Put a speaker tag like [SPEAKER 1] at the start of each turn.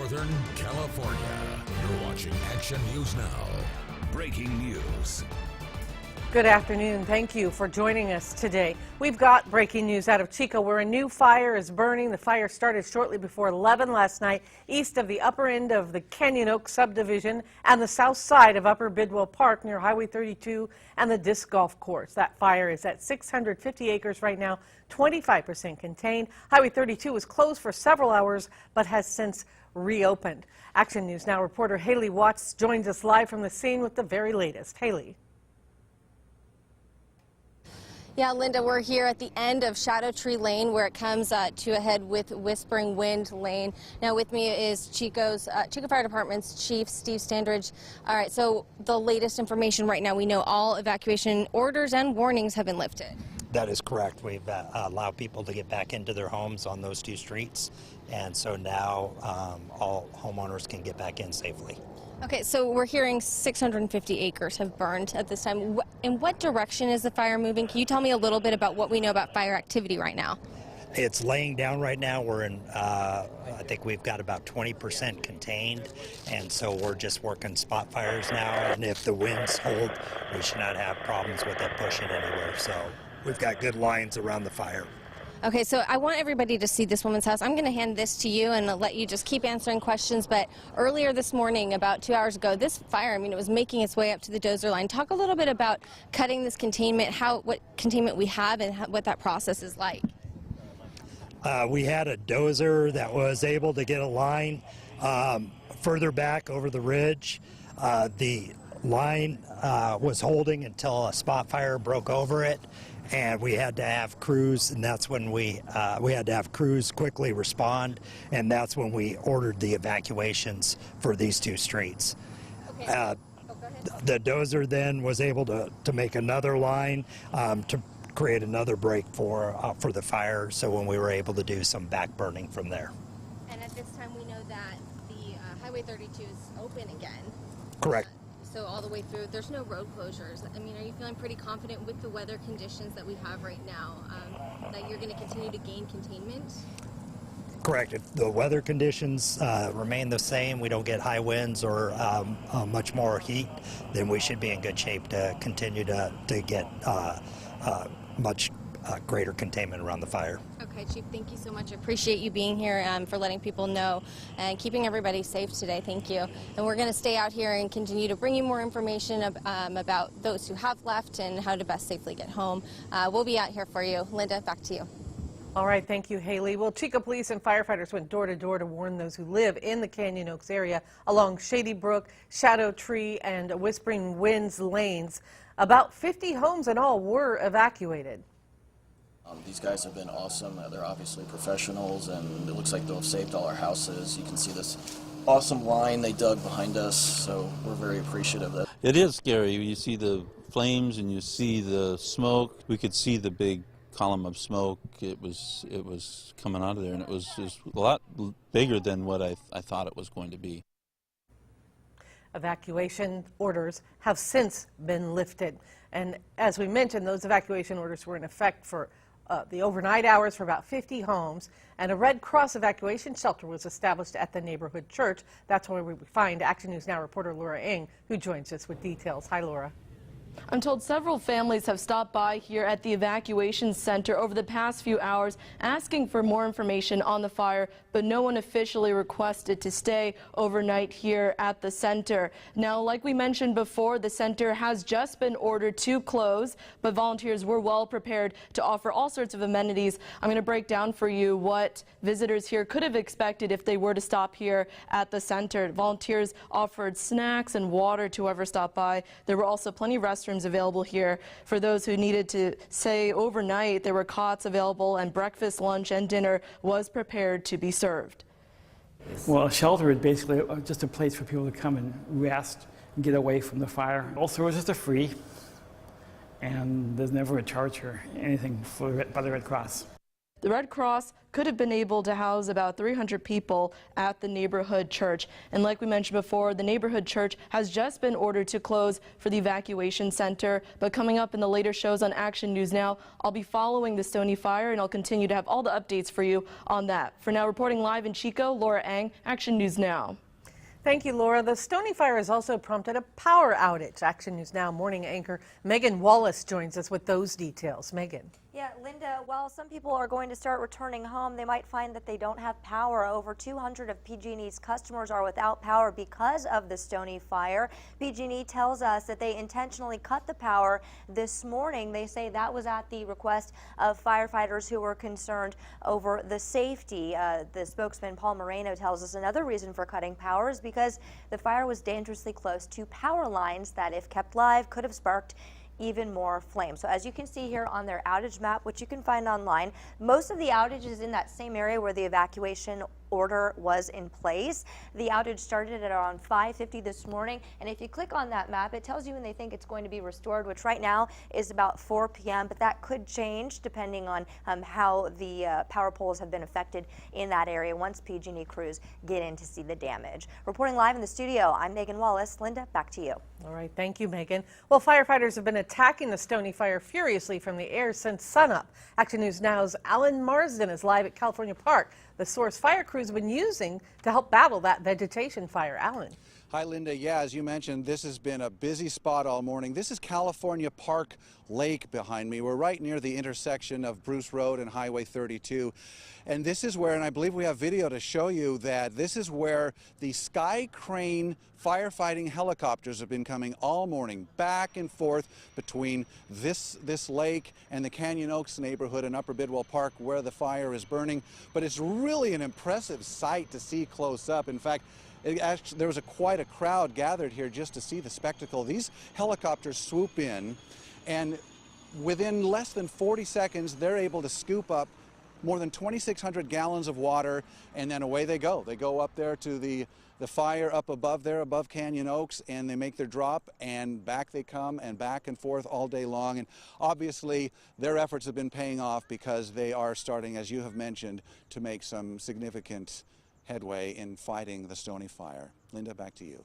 [SPEAKER 1] Northern California. You're watching Action News Now. Breaking news.
[SPEAKER 2] Good afternoon. Thank you for joining us today. We've got breaking news out of Chico where a new fire is burning. The fire started shortly before 11 last night east of the upper end of the Canyon Oak subdivision and the south side of Upper Bidwell Park near Highway 32 and the disc golf course. That fire is at 650 acres right now, 25% contained. Highway 32 was closed for several hours but has since reopened. Action News Now reporter Haley Watts joins us live from the scene with the very latest. Haley.
[SPEAKER 3] Yeah, Linda, we're here at the end of Shadow Tree Lane where it comes to a head with Whispering Wind Lane. Now with me is Chico Fire Department's Chief Steve Standridge. All right, so the latest information right now, we know all evacuation orders and warnings have been lifted.
[SPEAKER 4] That is correct. We've allowed people to get back into their homes on those two streets, and so now all homeowners can get back in safely.
[SPEAKER 3] Okay, so we're hearing 650 acres have burned at this time. In what direction is the fire moving? Can you tell me a little bit about what we know about fire activity right now?
[SPEAKER 4] It's laying down right now. We're in, I think we've got about 20% contained, and so we're just working spot fires now, and if the winds hold, we should not have problems with it pushing anywhere. So we've got good lines around the fire.
[SPEAKER 3] Okay, so I want everybody to see this woman's house. I'm going to hand this to you and let you just keep answering questions. But earlier this morning, about 2 hours ago, this fire, it was making its way up to the dozer line. Talk a little bit about cutting this containment, what containment we have and what that process is like.
[SPEAKER 4] We had a dozer that was able to get a line further back over the ridge. The line was holding until a spot fire broke over it, and we had to have crews, and that's when we had to have crews quickly respond, and that's when we ordered the evacuations for these two streets.
[SPEAKER 3] Okay.
[SPEAKER 4] The dozer then was able to make another line to create another break for the fire, so when we were able to do some back burning from there.
[SPEAKER 3] And at this time we know that the Highway 32 is open again.
[SPEAKER 4] Correct.
[SPEAKER 3] So all the way through, there's no road closures. Are you feeling pretty confident with the weather conditions that we have right now that you're going to continue to gain containment?
[SPEAKER 4] Correct. If the weather conditions remain the same, we don't get high winds or much more heat, then we should be in good shape to continue to get much greater containment around the fire.
[SPEAKER 3] Okay, Chief, thank you so much. I appreciate you being here for letting people know and keeping everybody safe today. Thank you. And we're going to stay out here and continue to bring you more information about those who have left and how to best safely get home. We'll be out here for you. Linda, back to you.
[SPEAKER 2] All right, thank you, Haley. Well, Chico police and firefighters went door to door to warn those who live in the Canyon Oaks area along Shady Brook, Shadow Tree, and Whispering Winds lanes. About 50 homes in all were evacuated.
[SPEAKER 5] These guys have been awesome. They're obviously professionals, and it looks like they'll have saved all our houses. You can see this awesome line they dug behind us, so we're very appreciative of that.
[SPEAKER 6] It is scary. You see the flames and you see the smoke. We could see the big column of smoke. It was coming out of there, and it was just a lot bigger than what I thought it was going to be.
[SPEAKER 2] Evacuation orders have since been lifted. And as we mentioned, those evacuation orders were in effect for the overnight hours for about 50 homes, and a Red Cross evacuation shelter was established at the neighborhood church. That's where we find Action News Now reporter Laura Ng, who joins us with details. Hi, Laura.
[SPEAKER 7] I'm told several families have stopped by here at the evacuation center over the past few hours asking for more information on the fire, but no one officially requested to stay overnight here at the center. Now, like we mentioned before, the center has just been ordered to close, but volunteers were well prepared to offer all sorts of amenities. I'm going to break down for you what visitors here could have expected if they were to stop here at the center. Volunteers offered snacks and water to whoever stopped by. There were also plenty of restrooms available here for those who needed to stay overnight. There were cots available, and breakfast, lunch, and dinner was prepared to be served.
[SPEAKER 8] Well, a shelter is basically just a place for people to come and rest and get away from the fire. All services are free, and there's never a charge or anything by the Red Cross.
[SPEAKER 7] The Red Cross could have been able to house about 300 people at the neighborhood church. And like we mentioned before, the neighborhood church has just been ordered to close for the evacuation center. But coming up in the later shows on Action News Now, I'll be following the Stoney Fire, and I'll continue to have all the updates for you on that. For now, reporting live in Chico, Laura Ang, Action News Now.
[SPEAKER 2] Thank you, Laura. The Stoney Fire has also prompted a power outage. Action News Now morning anchor Megan Wallace joins us with those details. Megan.
[SPEAKER 9] Yeah, Linda, while some people are going to start returning home, they might find that they don't have power. Over 200 of PG&E's customers are without power because of the Stoney Fire. PG&E tells us that they intentionally cut the power this morning. They say that was at the request of firefighters who were concerned over the safety. The spokesman, Paul Moreno, tells us another reason for cutting power is because the fire was dangerously close to power lines that, if kept live, could have sparked even more flame. So as you can see here on their outage map, which you can find online, most of the outage is in that same area where the evacuation order was in place. The outage started at around 5:50 this morning, and if you click on that map, it tells you when they think it's going to be restored, which right now is about 4 p.m., but that could change depending on how the power poles have been affected in that area once PG&E crews get in to see the damage. Reporting live in the studio, I'm Megan Wallace. Linda, back to you.
[SPEAKER 2] All right, thank you, Megan. Well, firefighters have been attacking the Stoney Fire furiously from the air since sunup. Action News Now's Alan Marsden is live at California Park, the source fire crews have been using to help battle that vegetation fire. Alan.
[SPEAKER 10] Hi, Linda. Yeah, as you mentioned, this has been a busy spot all morning. This is California Park Lake behind me. We're right near the intersection of Bruce Road and Highway 32. And this is where, and I believe we have video to show you that this is where the Sky Crane firefighting helicopters have been coming all morning, back and forth between this lake and the Canyon Oaks neighborhood in Upper Bidwell Park where the fire is burning. But it's really an impressive sight to see close up. In fact, there was quite a crowd gathered here just to see the spectacle. These helicopters swoop in, and within less than 40 seconds, they're able to scoop up more than 2,600 gallons of water, and then away they go. They go up there to the fire up above there, above Canyon Oaks, and they make their drop, and back they come, and back and forth all day long. And obviously, their efforts have been paying off because they are starting, as you have mentioned, to make some significant headway in fighting the Stoney Fire. Linda, back to you.